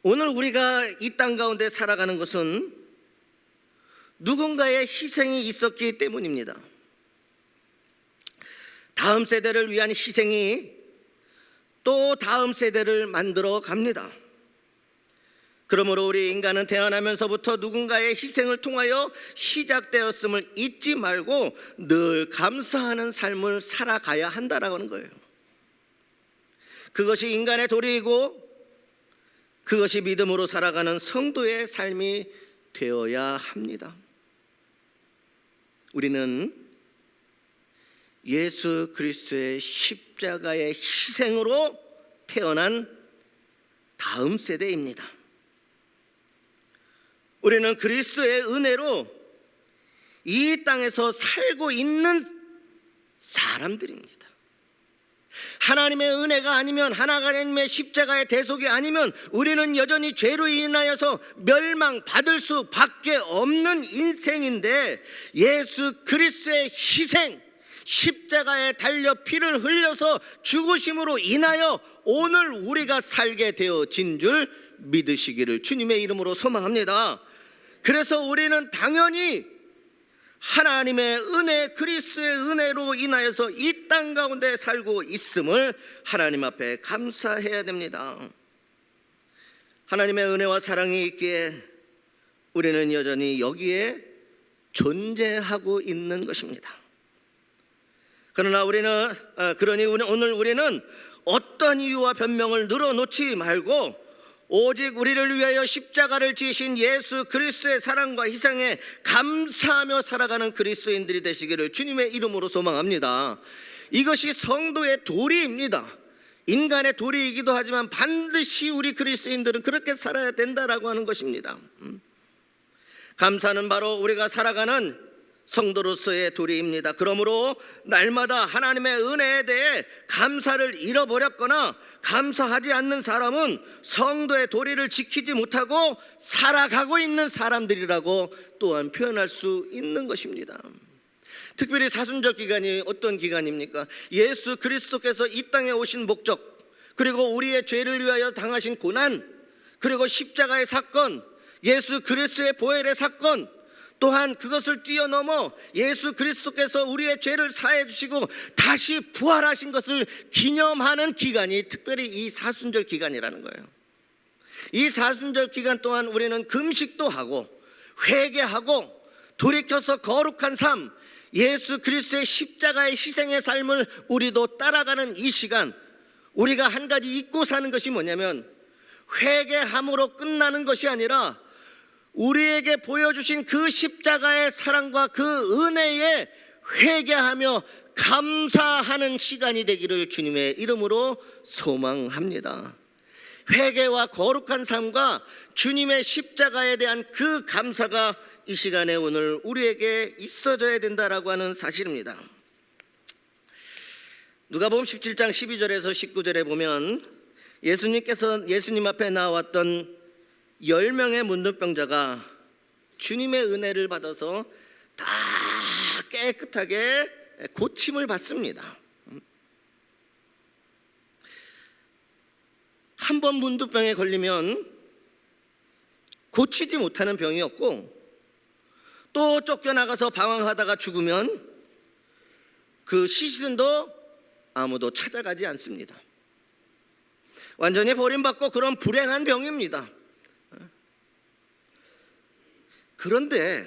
오늘 우리가 이 땅 가운데 살아가는 것은 누군가의 희생이 있었기 때문입니다. 다음 세대를 위한 희생이 또 다음 세대를 만들어 갑니다. 그러므로 우리 인간은 태어나면서부터 누군가의 희생을 통하여 시작되었음을 잊지 말고 늘 감사하는 삶을 살아가야 한다라고 하는 거예요. 그것이 인간의 도리이고 그것이 믿음으로 살아가는 성도의 삶이 되어야 합니다. 우리는 예수 그리스도의 십자가의 희생으로 태어난 다음 세대입니다. 우리는 그리스도의 은혜로 이 땅에서 살고 있는 사람들입니다. 하나님의 은혜가 아니면, 하나님의 십자가의 대속이 아니면 우리는 여전히 죄로 인하여서 멸망받을 수밖에 없는 인생인데, 예수 그리스도의 희생, 십자가에 달려 피를 흘려서 죽으심으로 인하여 오늘 우리가 살게 되어진 줄 믿으시기를 주님의 이름으로 소망합니다. 그래서 우리는 당연히 하나님의 은혜, 그리스도의 은혜로 인하여서 이 땅 가운데 살고 있음을 하나님 앞에 감사해야 됩니다. 하나님의 은혜와 사랑이 있기에 우리는 여전히 여기에 존재하고 있는 것입니다. 그러니 오늘 우리는 어떤 이유와 변명을 늘어놓지 말고 오직 우리를 위하여 십자가를 지신 예수 그리스도의 사랑과 희생에 감사하며 살아가는 그리스도인들이 되시기를 주님의 이름으로 소망합니다. 이것이 성도의 도리입니다. 인간의 도리이기도 하지만 반드시 우리 그리스도인들은 그렇게 살아야 된다라고 하는 것입니다. 감사는 바로 우리가 살아가는 성도로서의 도리입니다. 그러므로 날마다 하나님의 은혜에 대해 감사를 잃어버렸거나 감사하지 않는 사람은 성도의 도리를 지키지 못하고 살아가고 있는 사람들이라고 또한 표현할 수 있는 것입니다. 특별히 사순절 기간이 어떤 기간입니까? 예수 그리스도께서 이 땅에 오신 목적, 그리고 우리의 죄를 위하여 당하신 고난, 그리고 십자가의 사건, 예수 그리스도의 보혈의 사건, 또한 그것을 뛰어넘어 예수 그리스도께서 우리의 죄를 사해 주시고 다시 부활하신 것을 기념하는 기간이 특별히 이 사순절 기간이라는 거예요. 이 사순절 기간 동안 우리는 금식도 하고 회개하고 돌이켜서 거룩한 삶, 예수 그리스도의 십자가의 희생의 삶을 우리도 따라가는 이 시간, 우리가 한 가지 잊고 사는 것이 뭐냐면, 회개함으로 끝나는 것이 아니라 우리에게 보여주신 그 십자가의 사랑과 그 은혜에 회개하며 감사하는 시간이 되기를 주님의 이름으로 소망합니다. 회개와 거룩한 삶과 주님의 십자가에 대한 그 감사가 이 시간에 오늘 우리에게 있어져야 된다라고 하는 사실입니다. 누가복음 17장 12절에서 19절에 보면 예수님 앞에 나왔던 10명의 문둥병자가 주님의 은혜를 받아서 다 깨끗하게 고침을 받습니다. 한 번 문둥병에 걸리면 고치지 못하는 병이었고, 또 쫓겨나가서 방황하다가 죽으면 그 시신도 아무도 찾아가지 않습니다. 완전히 버림받고 그런 불행한 병입니다. 그런데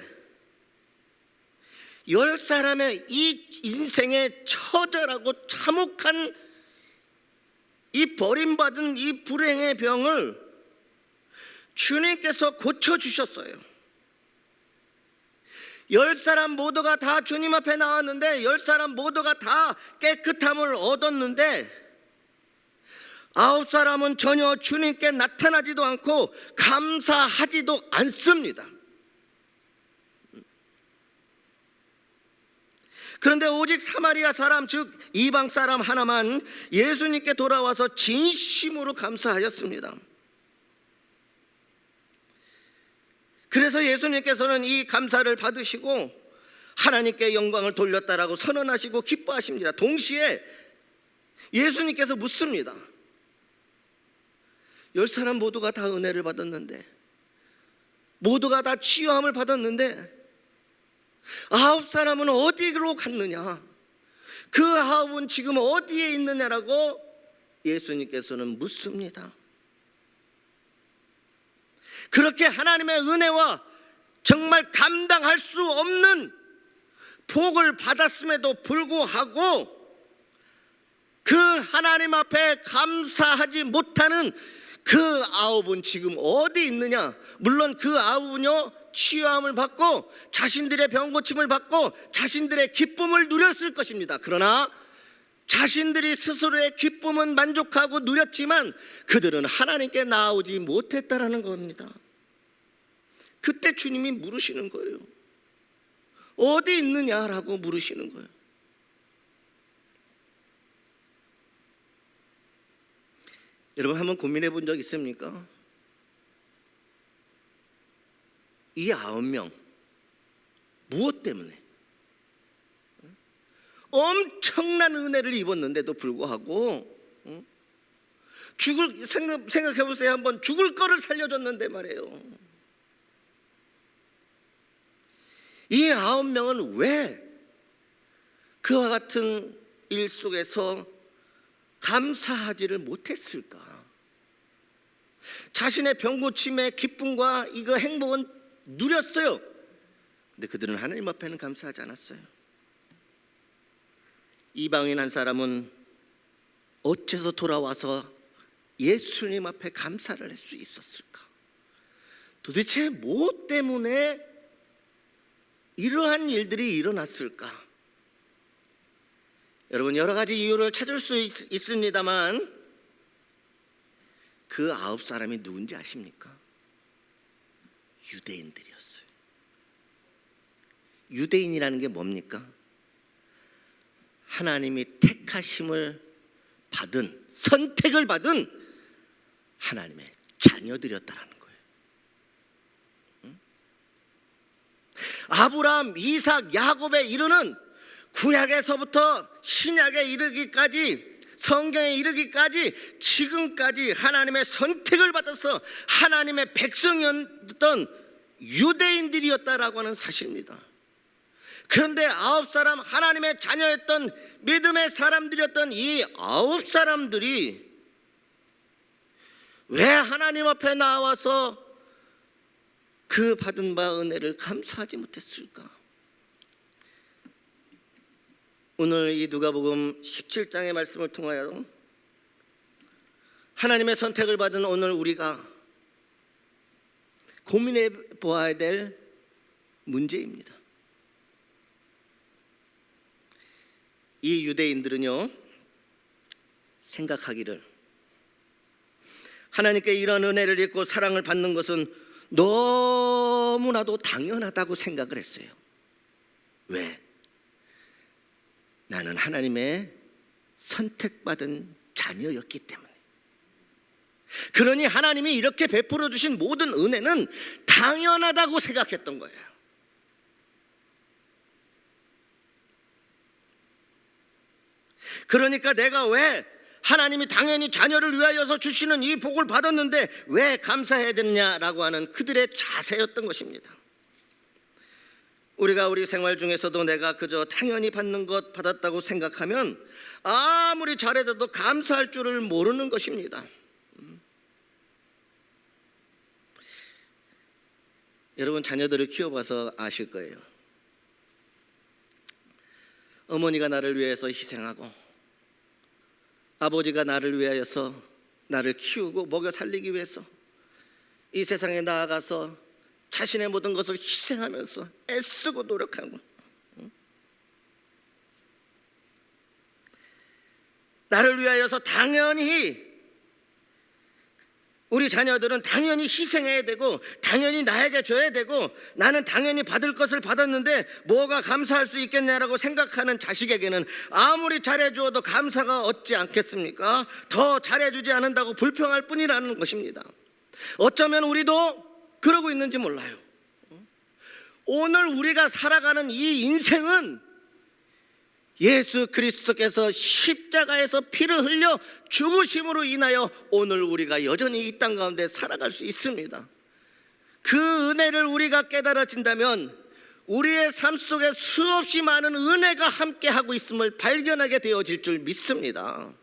10사람의 이 인생의 처절하고 참혹한 이 버림받은 이 불행의 병을 주님께서 고쳐주셨어요. 10사람 모두가 다 주님 앞에 나왔는데, 10사람 모두가 다 깨끗함을 얻었는데 9사람은 전혀 주님께 나타나지도 않고 감사하지도 않습니다. 그런데 오직 사마리아 사람, 즉 이방 사람 하나만 예수님께 돌아와서 진심으로 감사하였습니다. 그래서 예수님께서는 이 감사를 받으시고 하나님께 영광을 돌렸다라고 선언하시고 기뻐하십니다. 동시에 예수님께서 묻습니다. 10사람 모두가 다 은혜를 받았는데, 모두가 다 치유함을 받았는데 9사람은 어디로 갔느냐, 그 9은 지금 어디에 있느냐라고 예수님께서는 묻습니다. 그렇게 하나님의 은혜와 정말 감당할 수 없는 복을 받았음에도 불구하고 그 하나님 앞에 감사하지 못하는 그 9은 지금 어디 있느냐. 물론 그 9은요 치유함을 받고 자신들의 병 고침을 받고 자신들의 기쁨을 누렸을 것입니다. 그러나 자신들이 스스로의 기쁨은 만족하고 누렸지만 그들은 하나님께 나오지 못했다라는 겁니다. 그때 주님이 물으시는 거예요. 어디 있느냐라고 물으시는 거예요. 여러분 한번 고민해 본 적 있습니까? 이 9명 무엇 때문에 엄청난 은혜를 입었는데도 불구하고 생각해 보세요. 한번 죽을 거를 살려줬는데 말이에요. 이 9명은 왜 그와 같은 일 속에서 감사하지를 못했을까? 자신의 병고침의 기쁨과 이거 행복은 누렸어요. 근데 그들은 하나님 앞에는 감사하지 않았어요. 이방인 한 사람은 어째서 돌아와서 예수님 앞에 감사를 할 수 있었을까? 도대체 무엇 때문에 이러한 일들이 일어났을까? 여러분 여러 가지 이유를 찾을 수 있습니다만 그 9사람이 누군지 아십니까? 유대인들이었어요. 유대인이라는 게 뭡니까? 하나님이 택하심을 받은, 선택을 받은 하나님의 자녀들이었다라는 거예요. 아브라함, 이삭, 야곱에 이르는 구약에서부터 신약에 이르기까지, 성경에 이르기까지 지금까지 하나님의 선택을 받아서 하나님의 백성이었던 유대인들이었다라고 하는 사실입니다. 그런데 9사람 하나님의 자녀였던 믿음의 사람들이었던 이 9사람들이 왜 하나님 앞에 나와서 그 받은 바 은혜를 감사하지 못했을까? 오늘 이 누가복음 17장의 말씀을 통하여 하나님의 선택을 받은 오늘 우리가 고민해 보아야 될 문제입니다. 이 유대인들은요 생각하기를 하나님께 이런 은혜를 입고 사랑을 받는 것은 너무나도 당연하다고 생각을 했어요. 왜? 나는 하나님의 선택받은 자녀였기 때문에. 그러니 하나님이 이렇게 베풀어 주신 모든 은혜는 당연하다고 생각했던 거예요. 그러니까 내가 왜 하나님이 당연히 자녀를 위하여서 주시는 이 복을 받았는데 왜 감사해야 되느냐라고 하는 그들의 자세였던 것입니다. 우리가 우리 생활 중에서도 내가 그저 당연히 받는 것 받았다고 생각하면 아무리 잘해도 감사할 줄을 모르는 것입니다. 여러분 자녀들을 키워봐서 아실 거예요. 어머니가 나를 위해서 희생하고 아버지가 나를 위하여서 나를 키우고 먹여 살리기 위해서 이 세상에 나아가서 자신의 모든 것을 희생하면서 애쓰고 노력하고 나를 위하여서 당연히 우리 자녀들은 당연히 희생해야 되고 당연히 나에게 줘야 되고 나는 당연히 받을 것을 받았는데 뭐가 감사할 수 있겠냐라고 생각하는 자식에게는 아무리 잘해주어도 감사가 없지 않겠습니까? 더 잘해주지 않는다고 불평할 뿐이라는 것입니다. 어쩌면 우리도 그러고 있는지 몰라요. 오늘 우리가 살아가는 이 인생은 예수 그리스도께서 십자가에서 피를 흘려 죽으심으로 인하여 오늘 우리가 여전히 이 땅 가운데 살아갈 수 있습니다. 그 은혜를 우리가 깨달아진다면 우리의 삶 속에 수없이 많은 은혜가 함께하고 있음을 발견하게 되어질 줄 믿습니다.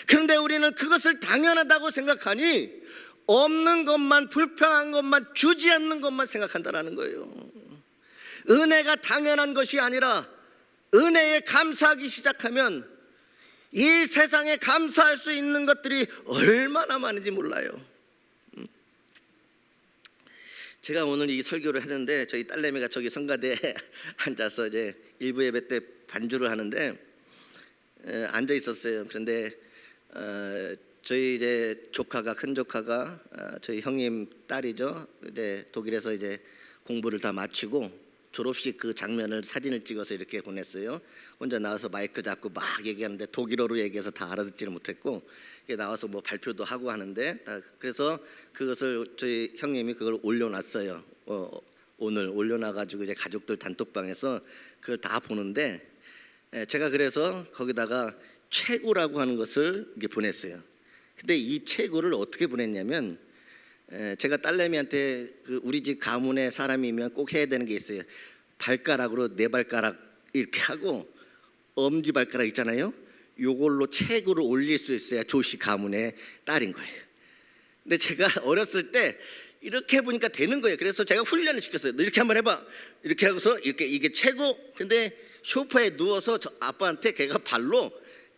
그런데 우리는 그것을 당연하다고 생각하니 없는 것만, 불평한 것만, 주지 않는 것만 생각한다는 거예요. 은혜가 당연한 것이 아니라 은혜에 감사하기 시작하면 이 세상에 감사할 수 있는 것들이 얼마나 많은지 몰라요. 제가 오늘 이 설교를 했는데 저희 딸내미가 저기 성가대에 앉아서 이제 일부 예배 때 반주를 하는데 앉아 있었어요. 그런데 저희 이제 조카가, 큰 조카가 저희 형님 딸이죠. 이제 독일에서 이제 공부를 다 마치고 졸업식 그 장면을 사진을 찍어서 이렇게 보냈어요. 혼자 나와서 마이크 잡고 막 얘기하는데 독일어로 얘기해서 다 알아듣지를 못했고 나와서 뭐 발표도 하고 하는데, 그래서 그것을 저희 형님이 그걸 올려놨어요. 오늘 올려놔가지고 이제 가족들 단톡방에서 그걸 다 보는데, 제가 그래서 거기다가 최고라고 하는 것을 이렇게 보냈어요. 근데 이 최고를 어떻게 보냈냐면, 제가 딸내미한테 우리 집 가문에 사람이면 꼭 해야 되는 게 있어요. 발가락으로 네 발가락 이렇게 하고 엄지 발가락 있잖아요. 요걸로 체구를 올릴 수 있어야 조씨 가문의 딸인 거예요. 근데 제가 어렸을 때 이렇게 해보니까 되는 거예요. 그래서 제가 훈련을 시켰어요. 너 이렇게 한번 해봐. 이렇게 하고서 이렇게 이게 최고. 근데 소파에 누워서 저 아빠한테 걔가 발로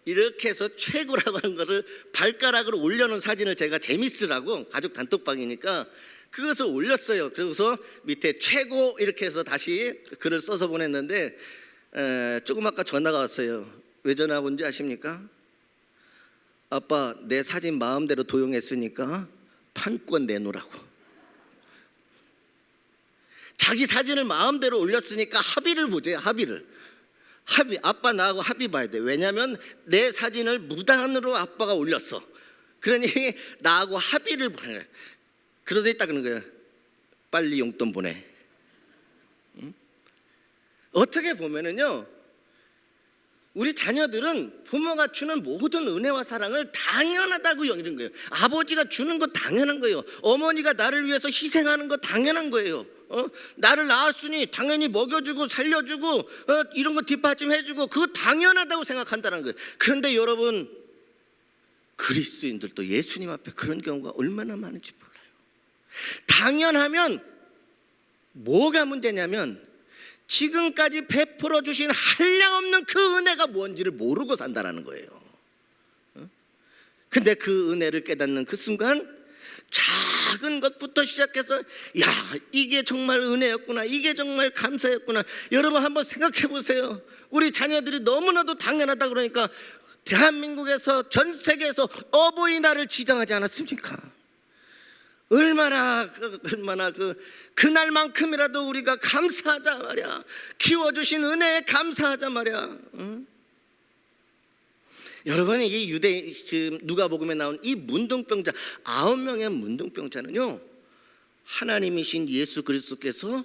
이렇게 해서 최고라고 하는 거를 발가락으로 올려놓은 사진을 제가 재밌으라고, 가족 단톡방이니까 그것을 올렸어요. 그러고서 밑에 최고 이렇게 해서 다시 글을 써서 보냈는데, 조금 아까 전화가 왔어요. 왜 전화 온지 아십니까? 아빠, 내 사진 마음대로 도용했으니까 판권 내놓으라고. 자기 사진을 마음대로 올렸으니까 합의를 보재. 합의. 아빠 나하고 합의 봐야 돼. 왜냐하면 내 사진을 무단으로 아빠가 올렸어. 그러니 나하고 합의를 보내. 그러다 있다 그러는 거야. 빨리 용돈 보내. 응? 어떻게 보면은요, 우리 자녀들은 부모가 주는 모든 은혜와 사랑을 당연하다고 여기는 거예요. 아버지가 주는 거 당연한 거예요. 어머니가 나를 위해서 희생하는 거 당연한 거예요. 나를 낳았으니 당연히 먹여주고 살려주고 이런 거 뒷받침해주고, 그거 당연하다고 생각한다는 거예요. 그런데 여러분, 그리스도인들도 예수님 앞에 그런 경우가 얼마나 많은지 몰라요. 당연하면 뭐가 문제냐면 지금까지 베풀어 주신 한량없는 그 은혜가 뭔지를 모르고 산다는 거예요. 근데 그 은혜를 깨닫는 그 순간 작은 것부터 시작해서 야, 이게 정말 은혜였구나, 이게 정말 감사였구나. 여러분 한번 생각해 보세요. 우리 자녀들이 너무나도 당연하다 그러니까 대한민국에서, 전 세계에서 어버이날을 지정하지 않았습니까? 얼마나 그날만큼이라도 우리가 감사하자 말이야. 키워주신 은혜에 감사하자 말이야. 응? 여러분이 이 지금 누가복음에 나온 이 문둥병자, 9명의 문둥병자는요, 하나님이신 예수 그리스도께서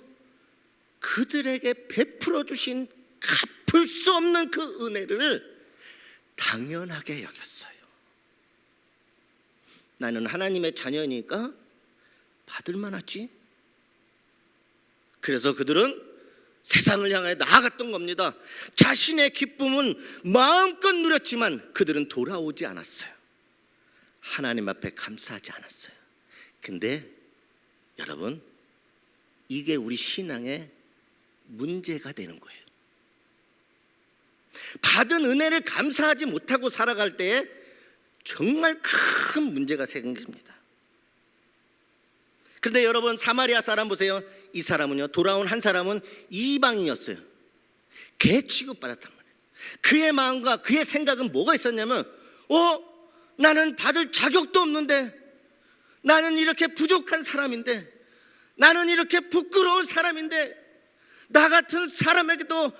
그들에게 베풀어 주신 갚을 수 없는 그 은혜를 당연하게 여겼어요. 나는 하나님의 자녀니까 받을 만하지. 그래서 그들은 세상을 향해 나아갔던 겁니다. 자신의 기쁨은 마음껏 누렸지만 그들은 돌아오지 않았어요. 하나님 앞에 감사하지 않았어요. 근데 여러분, 이게 우리 신앙의 문제가 되는 거예요. 받은 은혜를 감사하지 못하고 살아갈 때에 정말 큰 문제가 생깁니다. 그런데 여러분, 사마리아 사람 보세요. 이 사람은요, 돌아온 한 사람은 이방인이었어요. 개 취급받았단 말이에요. 그의 마음과 그의 생각은 뭐가 있었냐면, 나는 받을 자격도 없는데, 나는 이렇게 부족한 사람인데, 나는 이렇게 부끄러운 사람인데, 나 같은 사람에게도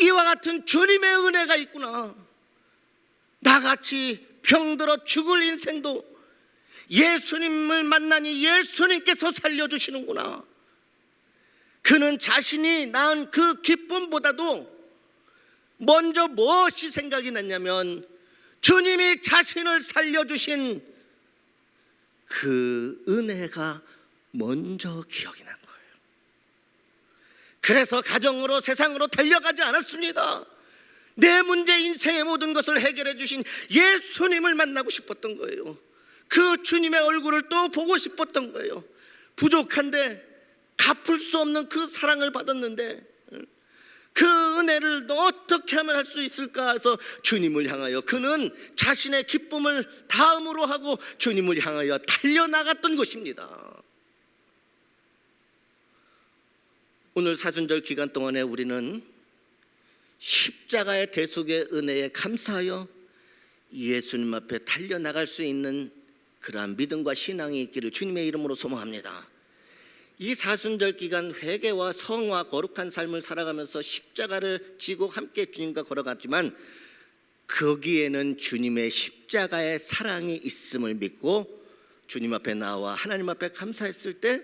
이와 같은 주님의 은혜가 있구나. 나같이 병들어 죽을 인생도 예수님을 만나니 예수님께서 살려주시는구나. 그는 자신이 낳은 그 기쁨보다도 먼저 무엇이 생각이 났냐면 주님이 자신을 살려주신 그 은혜가 먼저 기억이 난 거예요. 그래서 가정으로 세상으로 달려가지 않았습니다. 내 문제, 인생의 모든 것을 해결해 주신 예수님을 만나고 싶었던 거예요. 그 주님의 얼굴을 또 보고 싶었던 거예요. 부족한데 갚을 수 없는 그 사랑을 받았는데 그 은혜를 어떻게 하면 할 수 있을까 해서 주님을 향하여 그는 자신의 기쁨을 다음으로 하고 주님을 향하여 달려나갔던 것입니다. 오늘 사순절 기간 동안에 우리는 십자가의 대속의 은혜에 감사하여 예수님 앞에 달려나갈 수 있는 그러한 믿음과 신앙이 있기를 주님의 이름으로 소망합니다. 이 사순절 기간 회개와 성화 거룩한 삶을 살아가면서 십자가를 지고 함께 주님과 걸어갔지만 거기에는 주님의 십자가의 사랑이 있음을 믿고 주님 앞에 나와 하나님 앞에 감사했을 때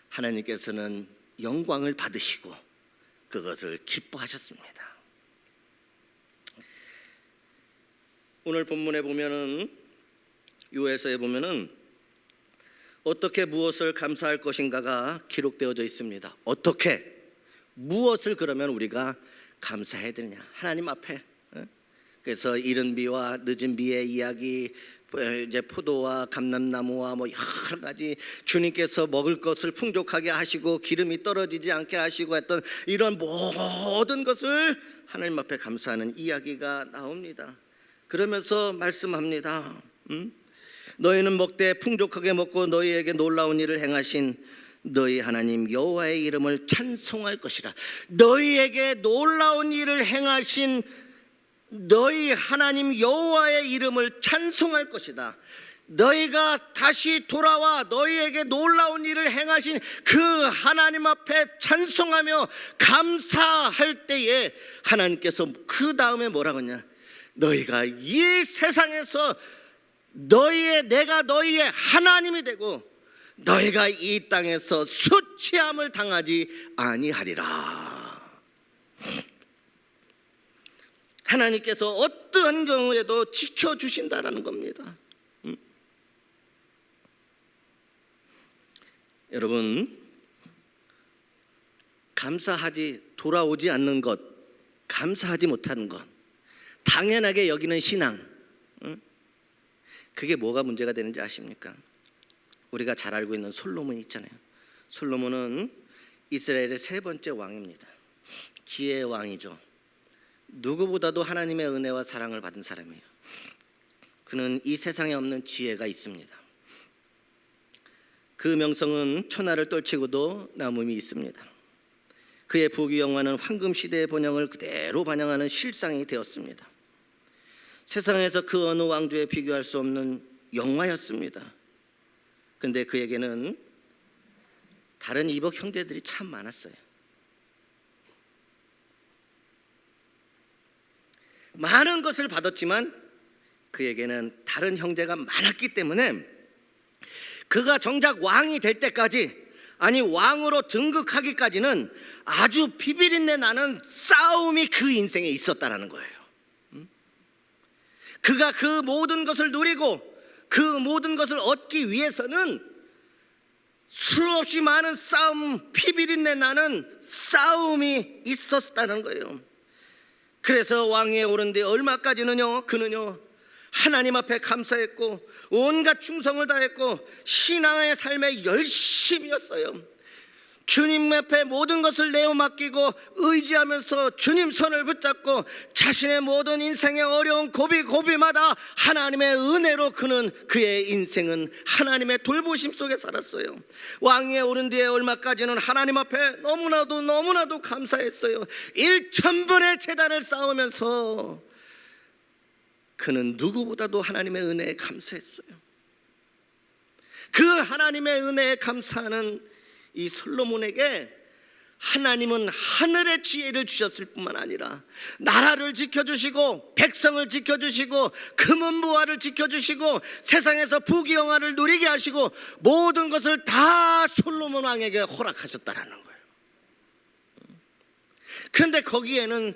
하나님께서는 영광을 받으시고 그것을 기뻐하셨습니다. 오늘 본문에 보면은 요에서에 보면은 어떻게 무엇을 감사할 것인가가 기록되어져 있습니다. 어떻게 무엇을 그러면 우리가 감사해야 되느냐? 하나님 앞에. 그래서 이른 비와 늦은 비의 이야기, 이제 포도와 감람나무와 뭐 여러 가지 주님께서 먹을 것을 풍족하게 하시고 기름이 떨어지지 않게 하시고 했던 이런 모든 것을 하나님 앞에 감사하는 이야기가 나옵니다. 그러면서 말씀합니다. 너희는 먹되 풍족하게 먹고 너희에게 놀라운 일을 행하신 너희 하나님 여호와의 이름을 찬송할 것이라. 너희에게 놀라운 일을 행하신 너희 하나님 여호와의 이름을 찬송할 것이다. 너희가 다시 돌아와 너희에게 놀라운 일을 행하신 그 하나님 앞에 찬송하며 감사할 때에 하나님께서 그 다음에 뭐라고 하냐? 너희가 이 세상에서 내가 너희의 하나님이 되고 너희가 이 땅에서 수치함을 당하지 아니하리라. 하나님께서 어떠한 경우에도 지켜주신다라는 겁니다. 여러분, 돌아오지 않는 것, 감사하지 못하는 것, 당연하게 여기는 신앙, 그게 뭐가 문제가 되는지 아십니까? 우리가 잘 알고 있는 솔로몬 있잖아요. 솔로몬은 이스라엘의 세 번째 왕입니다. 지혜의 왕이죠. 누구보다도 하나님의 은혜와 사랑을 받은 사람이에요. 그는 이 세상에 없는 지혜가 있습니다. 그 명성은 천하를 떨치고도 남음이 있습니다. 그의 부귀영화는 황금시대의 번영을 그대로 반영하는 실상이 되었습니다. 세상에서 그 어느 왕조에 비교할 수 없는 영화였습니다. 그런데 그에게는 다른 이복 형제들이 참 많았어요. 많은 것을 받았지만 그에게는 다른 형제가 많았기 때문에 그가 정작 왕이 될 때까지, 아니 왕으로 등극하기까지는 아주 비비린내 나는 싸움이 그 인생에 있었다라는 거예요. 그가 그 모든 것을 누리고 그 모든 것을 얻기 위해서는 수없이 많은 싸움, 피비린내 나는 싸움이 있었다는 거예요. 그래서 왕위에 오른 뒤 얼마까지는요, 그는요 하나님 앞에 감사했고 온갖 충성을 다했고 신앙의 삶에 열심이었어요. 주님 앞에 모든 것을 내어 맡기고 의지하면서 주님 손을 붙잡고 자신의 모든 인생의 어려운 고비고비마다 하나님의 은혜로 그의 인생은 하나님의 돌보심 속에 살았어요. 왕위에 오른 뒤에 얼마까지는 하나님 앞에 너무나도 감사했어요. 1000번의 제단을 쌓으면서 그는 누구보다도 하나님의 은혜에 감사했어요. 그 하나님의 은혜에 감사하는 이 솔로몬에게 하나님은 하늘의 지혜를 주셨을 뿐만 아니라 나라를 지켜주시고 백성을 지켜주시고 금은보화를 지켜주시고 세상에서 부귀영화를 누리게 하시고 모든 것을 다 솔로몬 왕에게 허락하셨다라는 거예요. 그런데 거기에는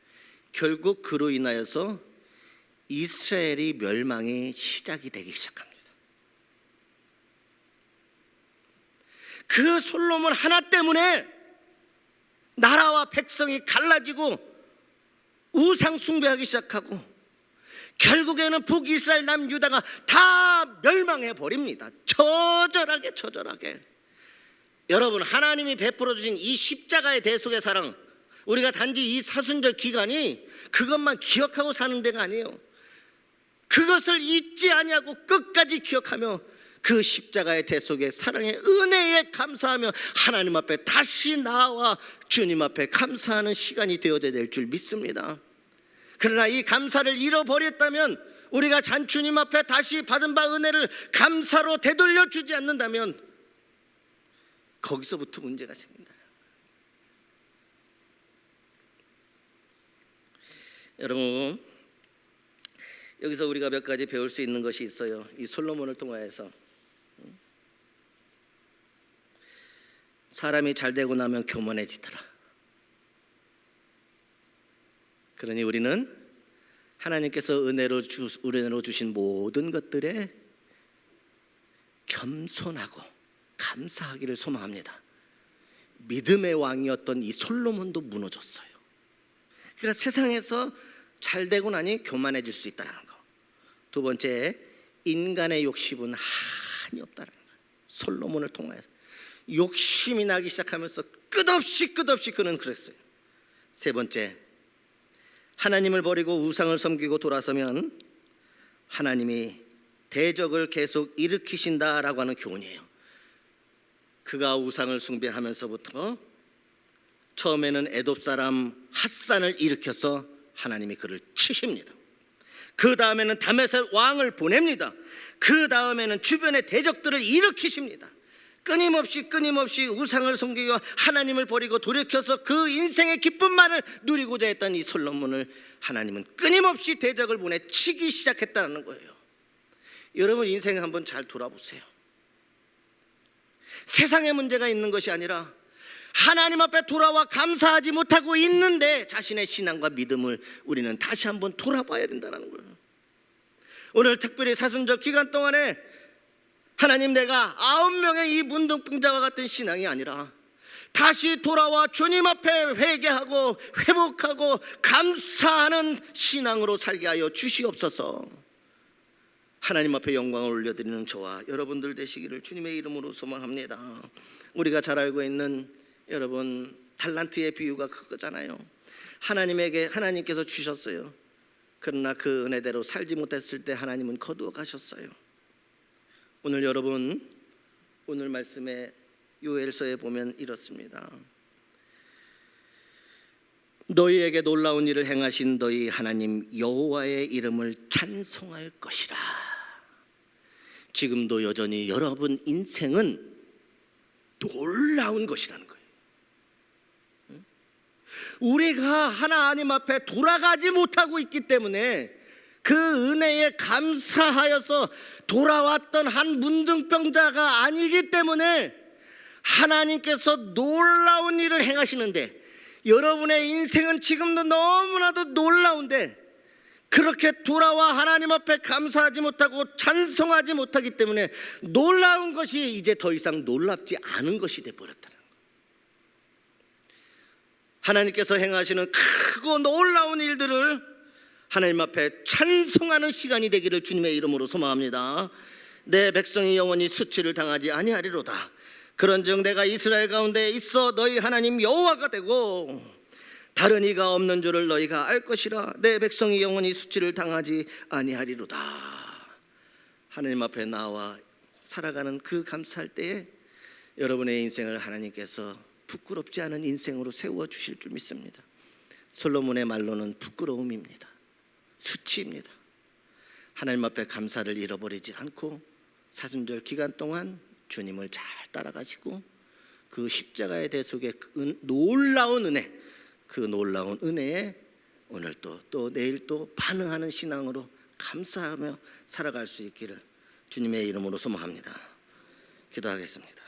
결국 그로 인하여서 이스라엘이 멸망이 시작이 되기 시작합니다. 그 솔로몬 하나 때문에 나라와 백성이 갈라지고 우상 숭배하기 시작하고 결국에는 북이스라엘 남유다가 다 멸망해 버립니다. 처절하게. 여러분, 하나님이 베풀어 주신 이 십자가의 대속의 사랑, 우리가 단지 이 사순절 기간이 그것만 기억하고 사는 데가 아니에요. 그것을 잊지 아니하고 끝까지 기억하며 그 십자가의 대속의 사랑의 은혜에 감사하며 하나님 앞에 다시 나와 주님 앞에 감사하는 시간이 되어야 될 줄 믿습니다. 그러나 이 감사를 잃어버렸다면, 우리가 주님 앞에 다시 받은 바 은혜를 감사로 되돌려 주지 않는다면 거기서부터 문제가 생긴다. 여러분, 여기서 우리가 몇 가지 배울 수 있는 것이 있어요. 이 솔로몬을 통하여서 사람이 잘 되고 나면 교만해지더라. 그러니 우리는 하나님께서 은혜로 주신 모든 것들에 겸손하고 감사하기를 소망합니다. 믿음의 왕이었던 이 솔로몬도 무너졌어요. 그러니까 세상에서 잘 되고 나니 교만해질 수 있다는 거. 두 번째, 인간의 욕심은 한이 없다는 거예요. 솔로몬을 통하여서 욕심이 나기 시작하면서 끝없이 그는 그랬어요. 세 번째, 하나님을 버리고 우상을 섬기고 돌아서면 하나님이 대적을 계속 일으키신다라고 하는 교훈이에요. 그가 우상을 숭배하면서부터 처음에는 애굽 사람 핫산을 일으켜서 하나님이 그를 치십니다. 그 다음에는 다메섹 왕을 보냅니다. 그 다음에는 주변의 대적들을 일으키십니다. 끊임없이 우상을 섬기고 하나님을 버리고 돌이켜서 그 인생의 기쁨만을 누리고자 했던 이 솔로몬을 하나님은 끊임없이 대적을 보내 치기 시작했다는 거예요. 여러분, 인생 한번 잘 돌아보세요. 세상에 문제가 있는 것이 아니라 하나님 앞에 돌아와 감사하지 못하고 있는데 자신의 신앙과 믿음을 우리는 다시 한번 돌아봐야 된다는 거예요. 오늘 특별히 사순절 기간 동안에 하나님, 내가 9명의 이 문둥병자와 같은 신앙이 아니라 다시 돌아와 주님 앞에 회개하고 회복하고 감사하는 신앙으로 살게 하여 주시옵소서. 하나님 앞에 영광을 올려드리는 저와 여러분들 되시기를 주님의 이름으로 소망합니다. 우리가 잘 알고 있는, 여러분, 달란트의 비유가 그거잖아요. 하나님께서 주셨어요. 그러나 그 은혜대로 살지 못했을 때 하나님은 거두어 가셨어요. 오늘 여러분, 오늘 말씀에 요엘서에 보면 이렇습니다. 너희에게 놀라운 일을 행하신 너희 하나님 여호와의 이름을 찬송할 것이라. 지금도 여전히 여러분 인생은 놀라운 것이라는 거예요. 우리가 하나님 앞에 돌아가지 못하고 있기 때문에 그 은혜에 감사하여서 돌아왔던 한 문둥병자가 아니기 때문에 하나님께서 놀라운 일을 행하시는데, 여러분의 인생은 지금도 너무나도 놀라운데 그렇게 돌아와 하나님 앞에 감사하지 못하고 찬송하지 못하기 때문에 놀라운 것이 이제 더 이상 놀랍지 않은 것이 되어버렸다는 거예요. 하나님께서 행하시는 크고 놀라운 일들을 하나님 앞에 찬송하는 시간이 되기를 주님의 이름으로 소망합니다. 내 백성이 영원히 수치를 당하지 아니하리로다. 그런즉 내가 이스라엘 가운데 있어 너희 하나님 여호와가 되고 다른 이가 없는 줄을 너희가 알 것이라. 내 백성이 영원히 수치를 당하지 아니하리로다. 하나님 앞에 나와 살아가는 그 감사할 때에 여러분의 인생을 하나님께서 부끄럽지 않은 인생으로 세워주실 줄 믿습니다. 솔로몬의 말로는 부끄러움입니다. 수치입니다. 하나님 앞에 감사를 잃어버리지 않고 사순절 기간 동안 주님을 잘 따라가시고 그 십자가의 대속의 놀라운 은혜, 그 놀라운 은혜에 오늘 또 내일 또 반응하는 신앙으로 감사하며 살아갈 수 있기를 주님의 이름으로 소망합니다. 기도하겠습니다.